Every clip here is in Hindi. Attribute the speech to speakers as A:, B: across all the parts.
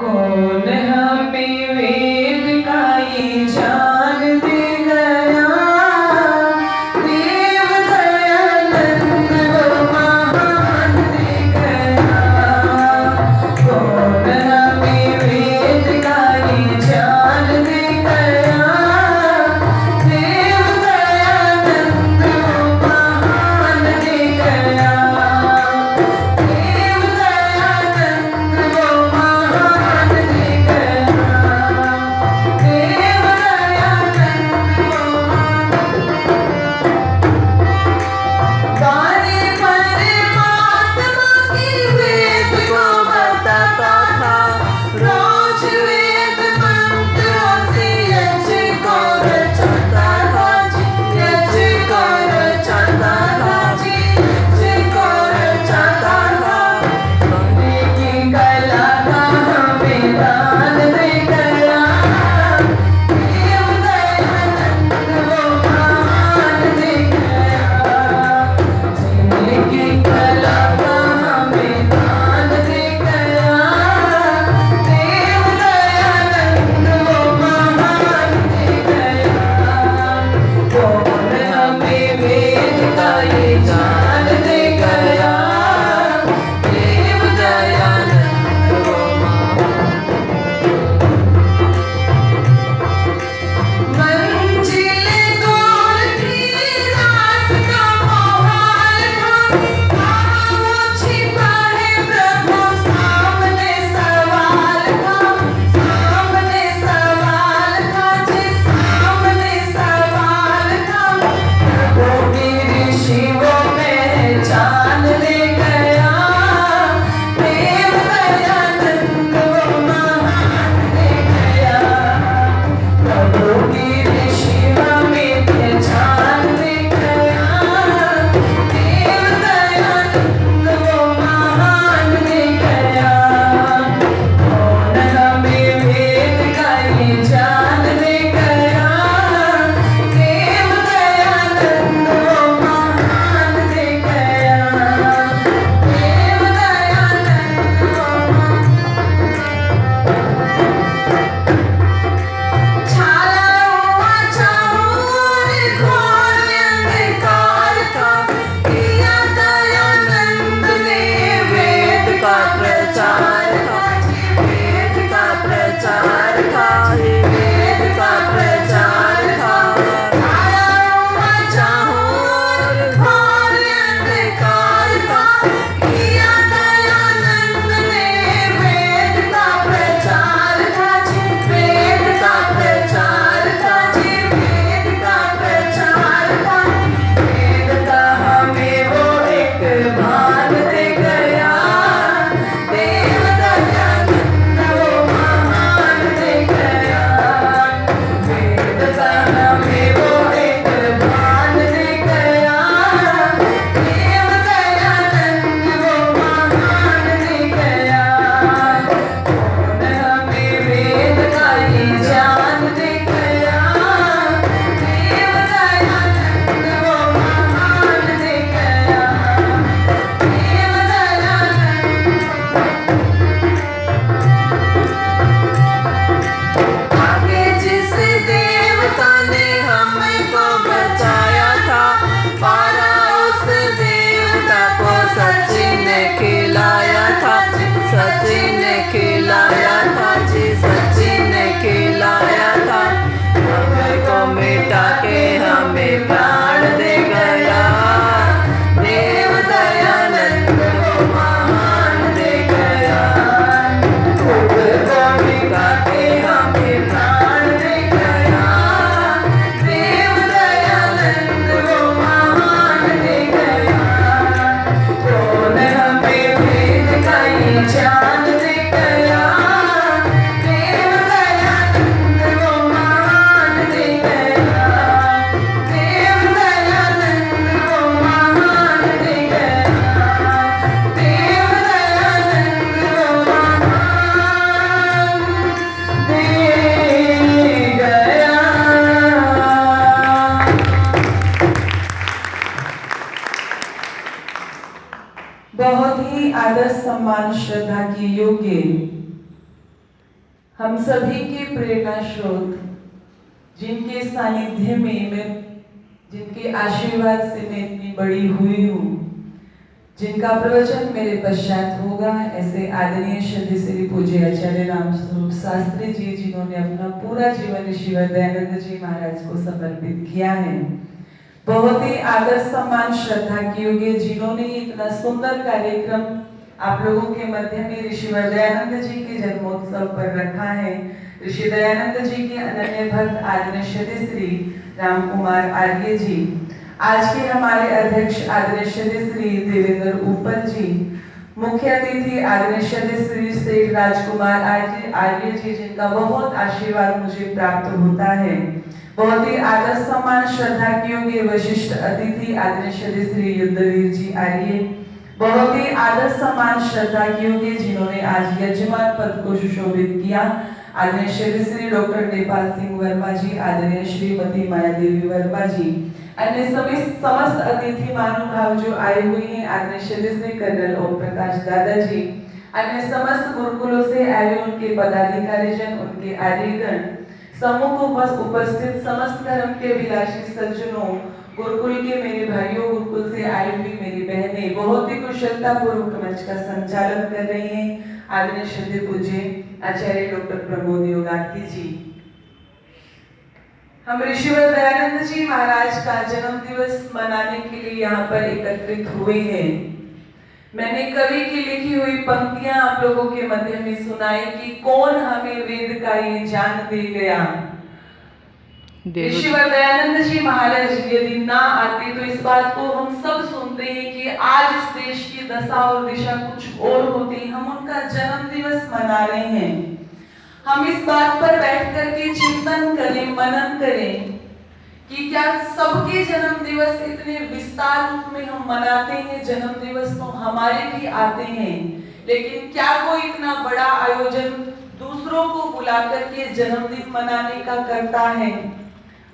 A: कौन हमें वेद का ये ज्ञान दे गया, देव दयानंद वो महान दे गया। कौन हमें वेद का ये ज्ञान दे गया, देव दयानंद वो महान दे गया। देव दयानंद वो महान दे गया, देव दयानंद वो गाने परमात्मा की वेद को बताता था, रोज वेद मंत्रों से यज्ञ को रचाता था जी, यज्ञ को रचाता था जी, यज्ञ को रचाता था। गाने की कला का हमें दान दे गया, देव दयानंद वो महान दे गया। जीने की कला का हमें दान दे गया, देव दयानंद वो महान दे गया। कौन हमें वेद का ये ज्ञान दे गया, देव दयानंद वो मंजिल दूर थी, रास्ता मोहाल था, कहाँ वो छिपा है प्रभु सामने सवाल था, सामने सवाल था जी, सामने सवाल था। प्रभु की ऋषि वो पहचान ले गया, देव दयानंद वो महान दे गया। प्रभु की ऋषि हमें पहचान ले गया, देव दयानंद वो महान दे गया। कौन हमें वेद का ये ज्ञान दे गया, देव दयानंद वो महान दे गया, देव दयानंद छाया हुआ चाहूर घोर अंधकार था, किया दयानंद ने वेद का प्रचार था जी, वेद का प्रचार था, वेद का प्रचार था। छाया हुआ चाहूर घोर अंधकार था, किया दयानंद ने वेद का प्रचार था जी, वेद का प्रचार था जी, वेद का प्रचार था। वेद का हमें वो एक भान दे गया, देव दयानंद वो महान दे गया। वेद का हमें वो एक भान दे गया, देव दयानंद वो महान दे गया। कौन हमें वेद का ये ज्ञान दे गया, देव दयानंद वो महान दे गया, देव दयानंद। आगे जिस देवता ने हमको बचाया था, पारा उस देवता को सचिन ने खिलाया था, सचिन ने खिलाया था जी, सचिन ने खिलाया था। हमको मिटा के हमें प्राण दे गया, देव दयानंद वो महान दे गया। खुद को मिटा के हमें प्राण दे गया, देव दयानंद वो महान दे गया। कौन हमें वेद का ये ज्ञान दे गया, देव दयानंद वो महान दे गया, देव दयानंद वो महान दे गया, देव दयानंद वो महान दे गया। बहुत ही आदर सम्मान श्रद्धा की योग्य
B: हम सभी के प्रेरणा स्रोत, जिनके सानिध्य में मैं, जिनके आशीर्वाद से मैं इतनी बड़ी हुई हूँ, जिनका प्रवचन मेरे पश्चात होगा, ऐसे आदरणीय श्रद्धेय श्री पूज्य आचार्य रामस्वरूप शास्त्री जी, जिन्होंने अपना पूरा जीवन ऋषि दयानंद जी महाराज को समर्पित किया है। बहुत ही आदर सम्मान श्रद्धा की होगी, जिन्होंने इतना सुंदर कार्यक्रम आप लोगों के मध्य में ऋषि दयानंद जी के जन्मोत्सव पर रखा है। ऋषि दयानंद जी के अनन्य भक्त आदरणीय श्रद्धेय श्री राम कुमार आर्य जी, आज के हमारे अध्यक्ष आदरणीय श्रद्धेय श्री देवेंद्र ऊपर जी, मुख्य अतिथि आदरणीय श्रद्धेय श्री सेठ राजकुमार आर्य जी, जिनका बहुत आशीर्वाद मुझे प्राप्त होता है। बहुत ही आदर सम्मान श्रद्धा की होगी वशिष्ठ अतिथि आदरणीय श्रद्धेय श्री युद्धवीर जी आर्य, बहुत ही आदर सम्मान श्रद्धा की होगी जिन्होंने आज यजमान पद को सुशोभित किया, आदरणीय श्रद्धेय श्री डॉक्टर नेपाल सिंह वर्मा जी, आदरणीय श्रीमती माया देवी वर्मा जी, अन्य समस्त अतिथि महानुभाव जो आए हुए हैं, आदरणीय श्रद्धेय श्री कर्नल ओम प्रकाश दादाजी, अन्य समस्त गुरुकुलों से आए उनके पदाधिकारी जन, उनके आर्यगण, समूह को उपस्थित समस्त धर्म के अभिलाषी सज्जनों, गुरुकुल के मेरे भाइयों, गुरुकुल से आई हुई मेरी बहनें, बहुत ही कुशलता पूर्वक मंच का संचालन कर रही हैं, आदरणीय श्रद्धेय पूज्य आचार्य डॉक्टर प्रमोद योगार्थी जी। हम ऋषि दयानंद जी महाराज का जन्म दिवस मनाने के लिए यहाँ पर एकत्रित हुए हैं। मैंने कवि की लिखी हुई पंक्तियां आप लोगों के मध्य में सुनाई कि कौन हमें वेद का ये ज्ञान दे गया। ऋषि दयानंद जी महाराज यदि ना आते तो इस बात को हम सब सुनते हैं कि आज इस देश की दशा और दिशा कुछ और होती। हम उनका जन्म दिवस मना रहे हैं। हम इस बात पर बैठ करके चिंतन करें, मनन करें कि क्या सबके जन्म दिवस इतने विस्तार रूप में हम मनाते हैं। जन्म दिवस तो हमारे भी आते हैं, लेकिन क्या कोई इतना बड़ा आयोजन दूसरों को बुला करके जन्मदिन मनाने का करता है।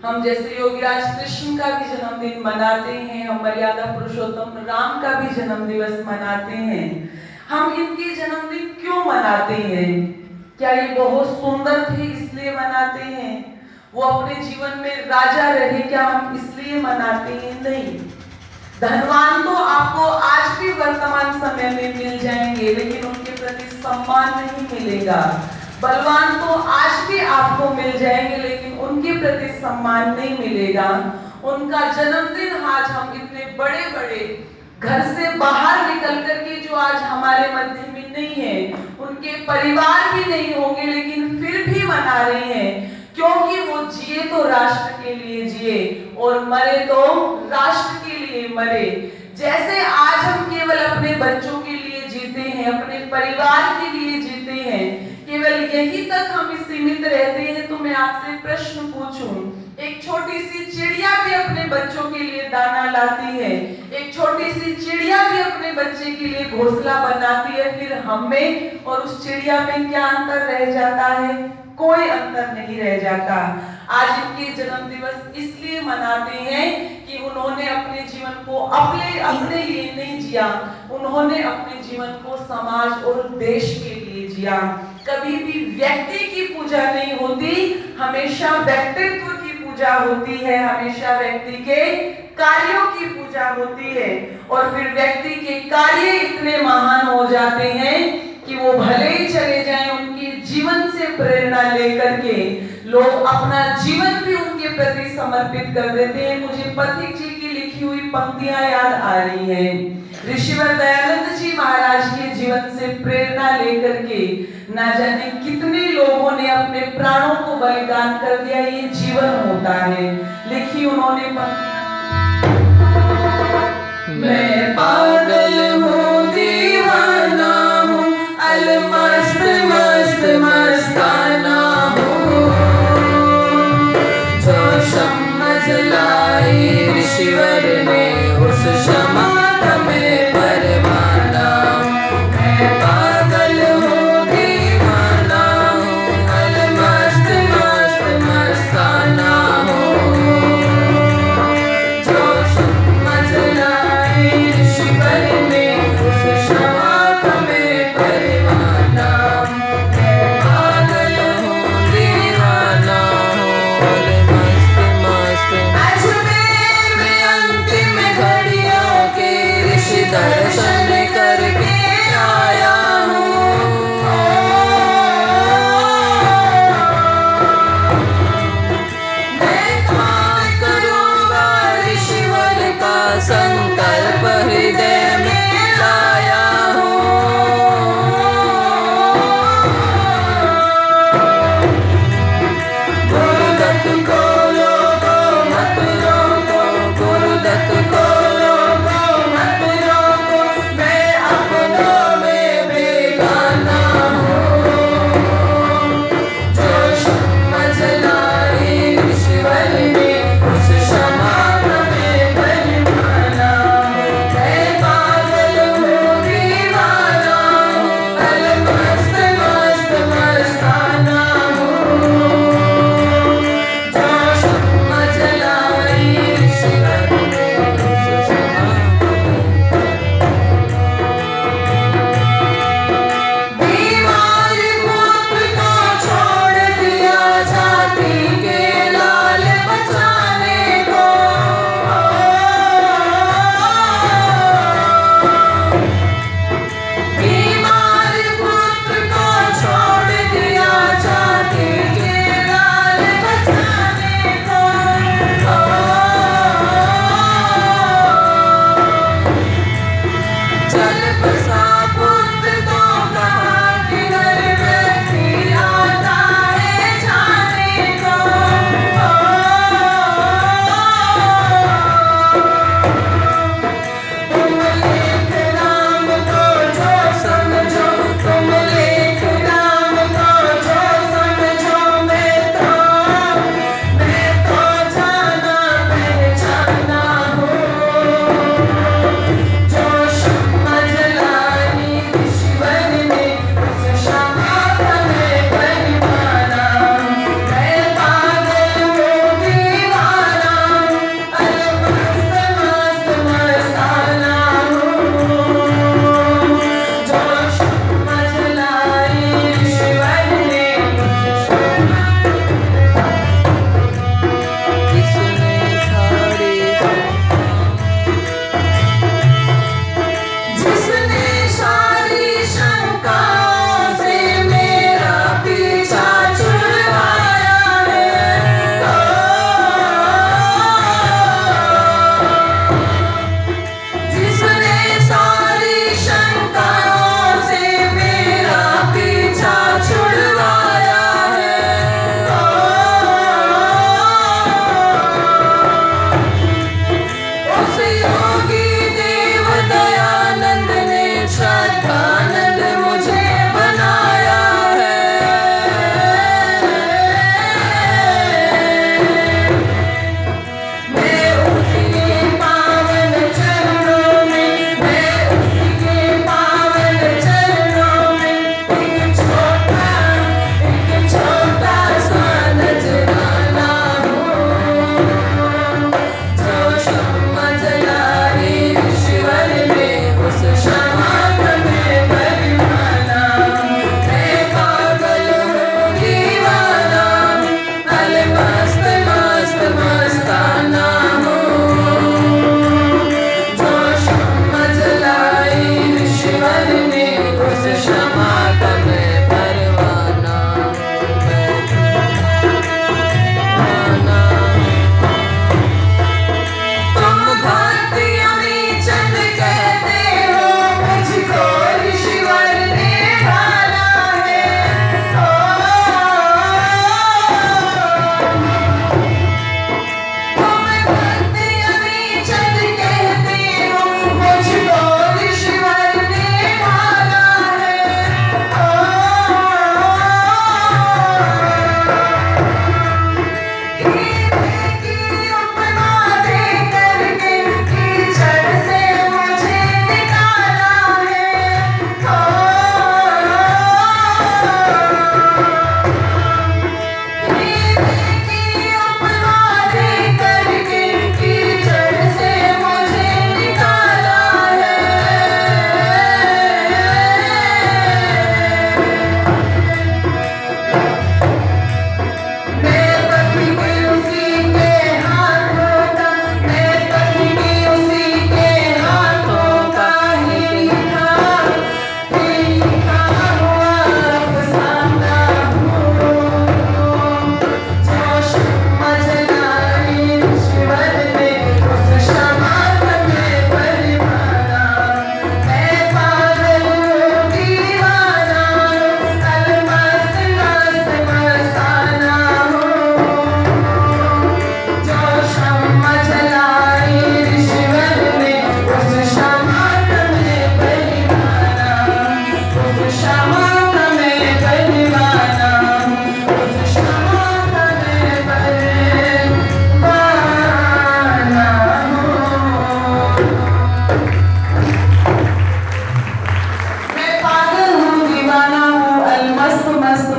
B: हम जैसे योगीराज कृष्ण का भी जन्मदिन मनाते हैं, हम मर्यादा पुरुषोत्तम राम का भी जन्म दिवस मनाते हैं। हम इनके जन्मदिन क्यों मनाते हैं? क्या ये बहुत सुंदर थे इसलिए मनाते हैं? वो अपने जीवन में राजा रहे क्या हम इसलिए मनाते हैं? नहीं। धनवान तो आपको आज भी वर्तमान समय में मिल जाएंगे, लेकिन उनके प्रति सम्मान नहीं मिलेगा। बलवान तो आज भी आपको मिल जाएंगे, लेकिन उनके प्रति सम्मान नहीं मिलेगा। उनका जन्मदिन आज हम इतने बड़े बड़े घर से बाहर निकल करके जो आज हमारे मध्य में नहीं है, उनके परिवार भी नहीं होंगे, लेकिन फिर भी मना रहे हैं, क्योंकि वो जिए तो राष्ट्र के लिए जिए और मरे तो राष्ट्र के लिए मरे। जैसे आज हम केवल अपने बच्चों के लिए जीते हैं, अपने परिवार के लिए जीते हैं, केवल यही तक हम सीमित रहते हैं, तो मैं आपसे प्रश्न पूछूं, एक छोटी सी चिड़िया भी अपने बच्चों के लिए दाना लाती है, एक छोटी सी चिड़िया भी अपने बच्चे के लिए घोंसला बनाती है, फिर हम में और उस चिड़िया में क्या अंतर रह जाता है? कोई अंतर नहीं रह जाता। आज इनके जन्म दिवस इसलिए मनाते हैं कि उन्होंने अपने जीवन को अपने लिए नहीं जिया, उन्होंने अपने जीवन को समाज और देश के लिए जिया। कभी भी व्यक्ति की पूजा नहीं होती, हमेशा व्यक्तित्व की पूजा होती है, हमेशा व्यक्ति के कार्यों की पूजा होती है। और फिर व्यक्ति के कार्य इतने महान हो जाते हैं कि वो भले ही चले जाएं, उनके जीवन से प्रेरणा लेकर के लोग अपना जीवन भी उनके प्रति समर्पित कर देते हैं। मुझे पथिक जी की लिखी हुई पंक्तियां याद आ रही हैं। ऋषि दयानंद जी महाराज के जीवन से प्रेरणा लेकर के ना जाने कितने लोगों ने अपने प्राणों को बलिदान कर दिया। ये जीवन होता है। लिखी उन्होंने पंक्तियां, मैं पागल हूँ, दीवाना हूँ, अलमस्त मस्त मस्ताना हूँ, जो समझ लाई ऋषिवर ने उस समात में परवाना हूँ। मैं पागल हूँ, दीवाना हूँ, अलमस्त मस्त मस्ताना हूँ, जो समझ लाई ऋषिवर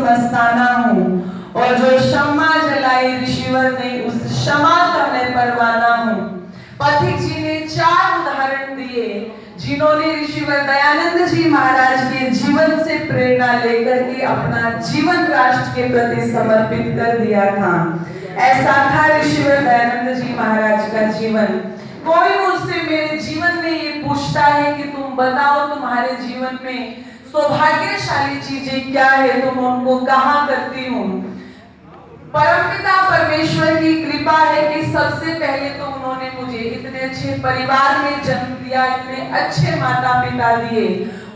B: मस्ताना हूँ, और जो क्षमा जलाई ऋषिवर ने उस क्षमा का मैं परवाना हूँ। पथिक जी ने 4 उदाहरण दिए जिन्होंने ऋषिवर दयानंद जी महाराज के जीवन से प्रेरणा लेकर के अपना जीवन राष्ट्र के प्रति समर्पित कर दिया था। ऐसा था ऋषिवर दयानंद जी महाराज का जीवन। कोई मुझसे मेरे जीवन में ये पूछता है कि तुम बताओ तुम्हारे जीवन में सौभाग्यशाली चीजें क्या है, तुम उनको कहाँ करती हो? परमपिता परमेश्वर की कृपा है कि सबसे पहले तो उन्होंने मुझे इतने अच्छे परिवार में जन्म दिया, इतने अच्छे माता पिता दिए।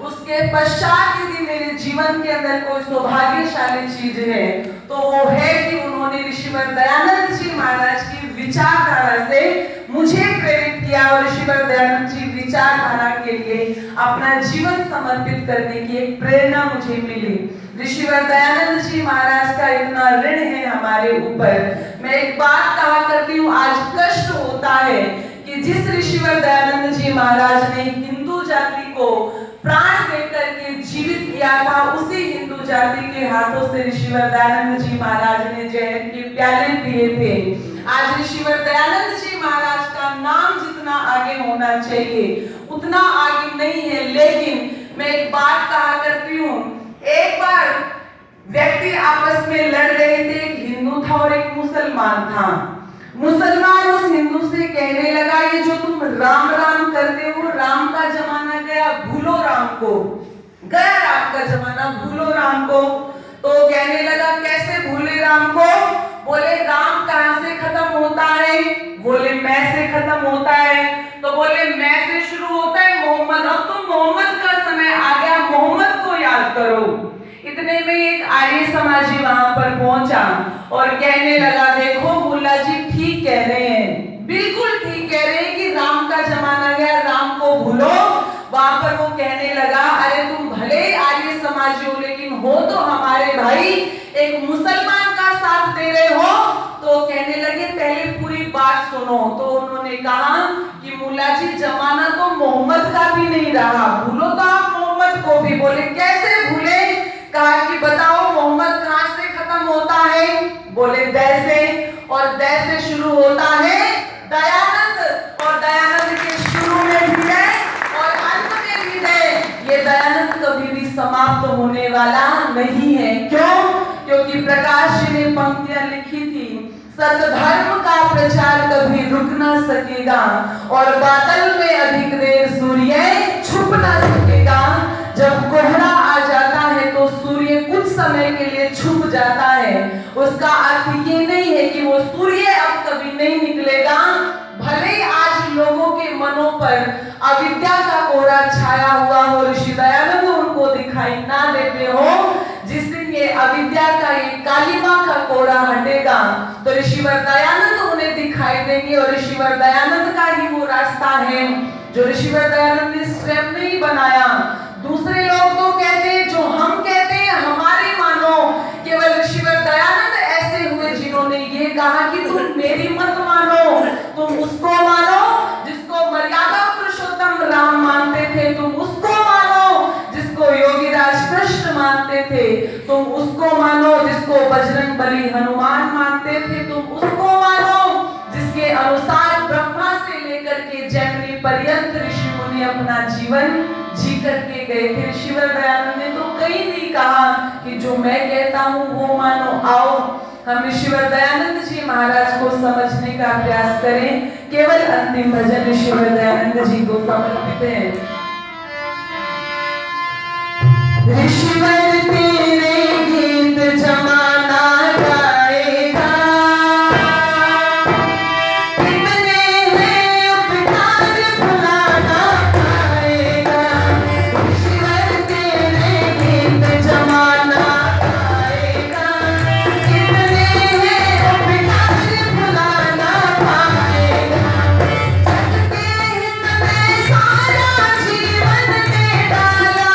B: उसके पश्चात यदि मेरे जीवन के अंदर कोई सौभाग्यशाली चीज है तो वो है कि उन्होंने ऋषिवर दयानंद जी महाराज की विचारधारा से मुझे प्रेरित किया, और ऋषिवर दयानंद जी विचारधारा के लिए अपना जीवन समर्पित करने की एक प्रेरणा मुझे मिली। ऋषिवर दयानंद जी महाराज का इतना ऋण है हमारे ऊपर। मैं एक बात कहा करती हूँ, आज कष्ट होता है कि जिस ऋषिवर दयानंद जी महाराज ने हिंदू जाति को प्राण देकर के जीवित किया था, उसी हिंदू जाति के हाथों से ऋषिवर दयानंद जी महाराज ने जहर के प्याले पिए थे। आज ऋषिवर दयानंद जी महाराज का नाम जितना आगे होना चाहिए उतना आगे नहीं है। लेकिन मैं एक बात कहा करती हूँ, एक बार व्यक्ति आपस में लड़ रहे थे, एक हिंदू था और एक मुसलमान था। मुसलमान उस हिंदू से कहने लगा, ये जो तुम राम राम करते हो, राम का जमाना गया, भूलो राम को, गया राम का जमाना, भूलो राम को। तो कहने लगा, कैसे भूले राम को? बोले राम कहां से खत्म होता है? बोले मैं से खत्म होता है। तो बोले मैं से शुरू होता है मोहम्मद, अब तुम मोहम्मद का समय आ गया, मोहम्मद को याद करो। इतने में एक आर्य समाजी वहां पर पहुंचा और कहने लगा, देखो मुल्ला जी ठीक कह रहे हैं, बिल्कुल ठीक कह रहे हैं कि राम का जमाना गया, राम को भूलो। वहां पर वो कहने लगा, अरे तुम भले आर्य समाजी हो लेकिन हो तो हमारे भाई, एक मुसलमान का साथ दे रहे हो। तो कहने लगे पहले पूरी बात सुनो। तो उन्होंने कहा कि मुल्ला जी जमाना तो मोहम्मद का भी नहीं रहा, भूलो तो आप मोहम्मद को भी। बोले कैसे भूले? कहा कि बताओ मोहम्मद कहां से खत्म होता है? बोले दै से, और दै से शुरू होता है दयानंद, और दयानंद के शुरू में भी है और अंत में भी है। ये दयानंद कभी भी समाप्त होने वाला नहीं है। क्यों? क्योंकि प्रकाश जी ने पंक्तियां लिखी थी, सतधर्म का प्रचार कभी रुक ना सकेगा, और बादल में अधिक देर सूर्य छुप ना सकेगा। जब कोहरा आ जाता है तो सूर्य कुछ समय के लिए छुप जाता है। उसका अर्थ ये नहीं है कि वो सूर्य अब कभी नहीं निकलेगा। भले ही आज लोगों के मनों पर अविद्या का कोहरा छाया हुआ हो, ऋषि दयानंद उनको दिखाई ना देते हो, जिस दिन ये अविद्या का, ये कालिमा का कोहरा हटेगा तो ऋषिवर दयानंद उन्हें दिखाई देंगे। और ऋषिवर दयानंद का ही वो रास्ता है जो ऋषिवर दयानंद ने स्वयं नहीं बनाया। दूसरे लोग तो कहते हैं, जो हम कहते हैं हमारी मानो। केवल ऋषिवर दयानंद ऐसे हुए जिन्होंने ये कहा कि तुम मेरी मत मानो, तुम उसको मानो जिसको मर्यादा पुरुषोत्तम राम मानते थे, तुम उसको मानो जिसको योगीराज कृष्ण मानते थे, तुम उसको मानो जिसको बजरंग बली हनुमान मानते थे, तुम उसको मानो जिसके अनुसार ब्रह्मा से लेकर के जैमिनी पर्यंत ऋषि मुनि अपना जीवन जी करके गए थे। ऋषिवर दयानंद ने तो कहीं नहीं कहा कि जो मैं कहता हूँ वो मानो। आओ हम ऋषिवर दयानंद जी महाराज को समझने का प्रयास करें। केवल अंतिम भजन ऋषिवर दयानंद जी को समर्पित है। ऋषिवर तेरे गीत जमाना गाएगा, कितने हैं उपकार भुलाना पाएगा। ऋषिवर तेरे गीत जमाना गाएगा, कितने हैं उपकार भुलाना पाएगा। जग के हित में सारा जीवन दे डाला,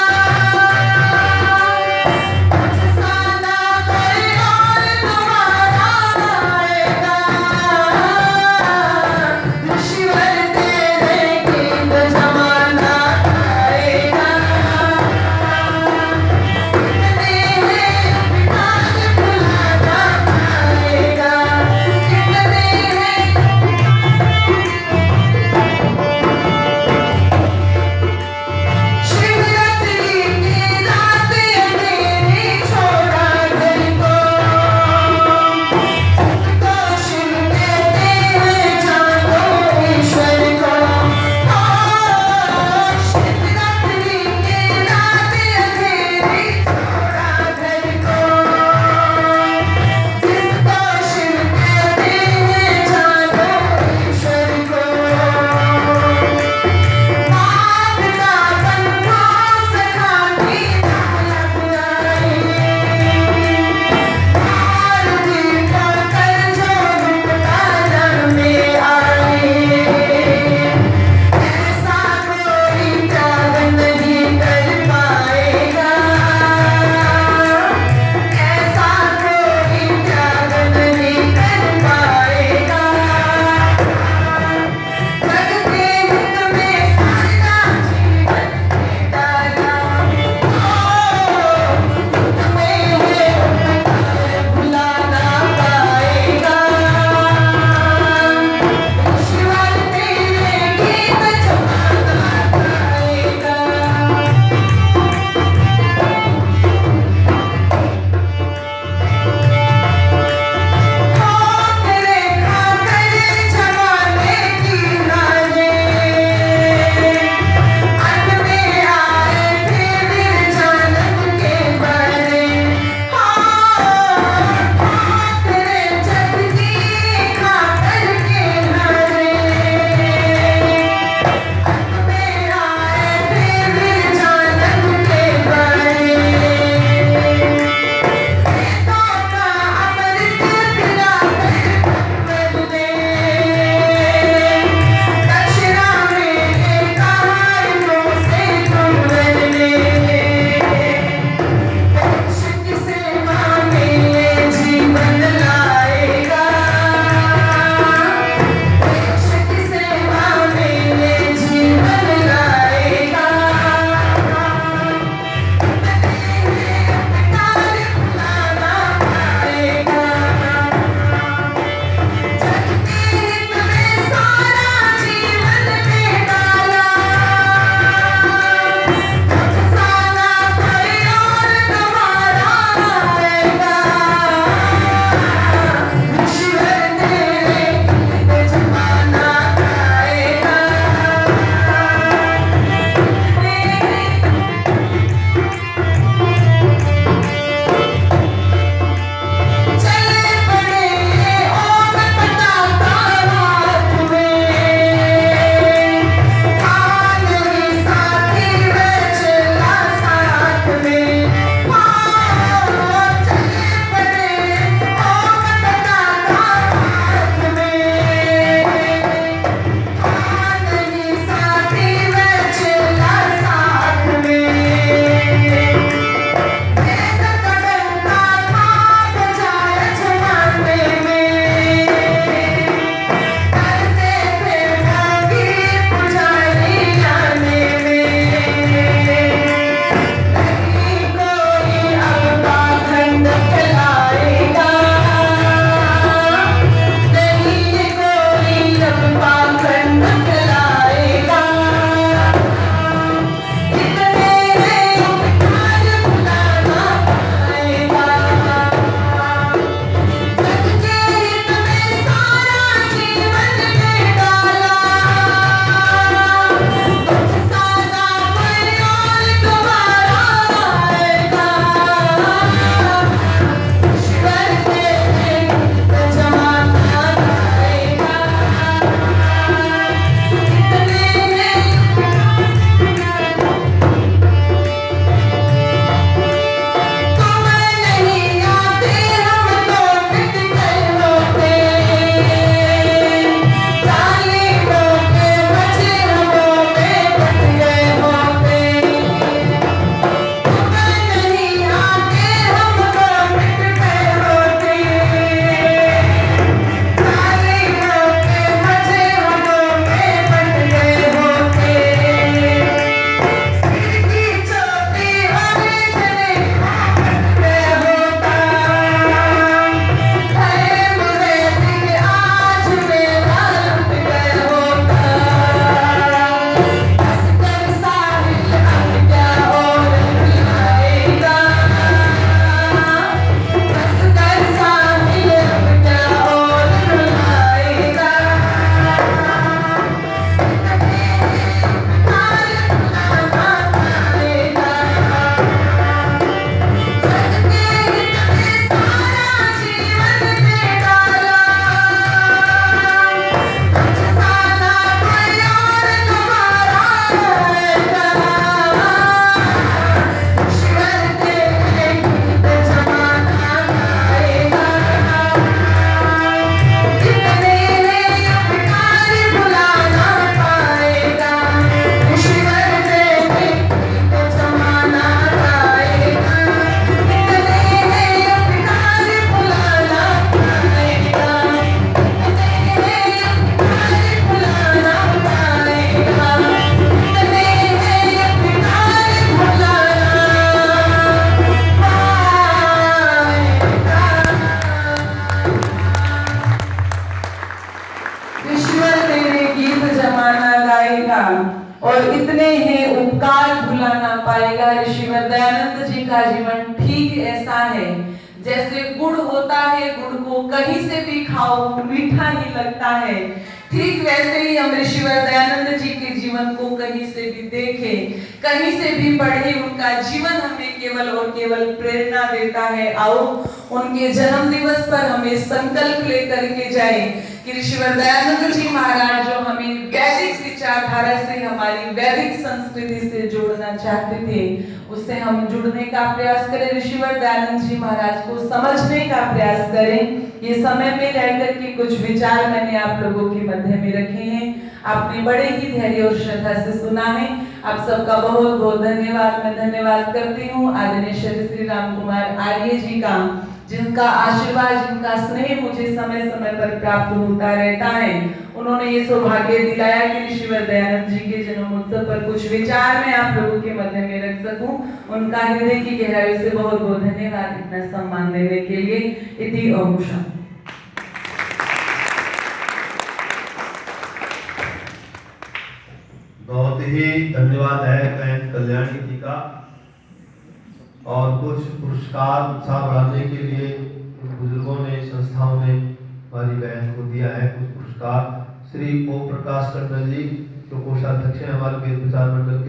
B: का जीवन ठीक ऐसा है जैसे गुड़ होता है, गुड़ को कहीं से भी खाओ मीठा ही लगता है। ठीक वैसे ही हम ऋषिवर दयानंद जी के जीवन को कहीं से भी देखें, कहीं से भी पढ़े, उनका जीवन हमें केवल और केवल प्रेरणा देता है। आओ उनके जन्म दिवस पर हमें संकल्प लेकर के जाए कि ऋषिवर दयानंद जी महाराज जो हमें वैदिक विचारधारा से, हमारी वैदिक संस्कृति से जोड़ना चाहते थे, उससे हम जुड़ने का प्रयास करें, ऋषिवर दयानंद जी महाराज को समझने का प्रयास करें। ये समय में रहकर के कुछ विचार मैंने आप लोगों के मध्य में रखे हैं। आपने बड़े ही धैर्य और श्रद्धा से सुना है। आप सबका बहुत बहुत धन्यवाद। मैं धन्यवाद करती हूँ आदरणीय श्री राम कुमार आर्य जी का, जिनका आशीर्वाद, जिनका स्नेह मुझे समय समय पर प्राप्त होता रहता है। उन्होंने ये सौभाग्य दिलाया कि ऋषिवर दयानंद जी के जन्मोत्सव पर कुछ विचार मैं आप लोगों के मध्य में रख सकूं। उनका हृदय की गहराई से बहुत बहुत धन्यवाद इतना सम्मान देने के लिए। इति अभूषण।
C: बहुत ही धन्यवाद है बहन कल्याणी जी का। और कुछ पुरस्कार उत्साह बढ़ाने के लिए बुजुर्गों ने, संस्थाओं ने हमारी बहन को दिया है कुछ पुरस्कार। श्री ओम प्रकाश टंडन जी जो कोषाध्यक्ष हैं हमारे वेद विचार मंडल के।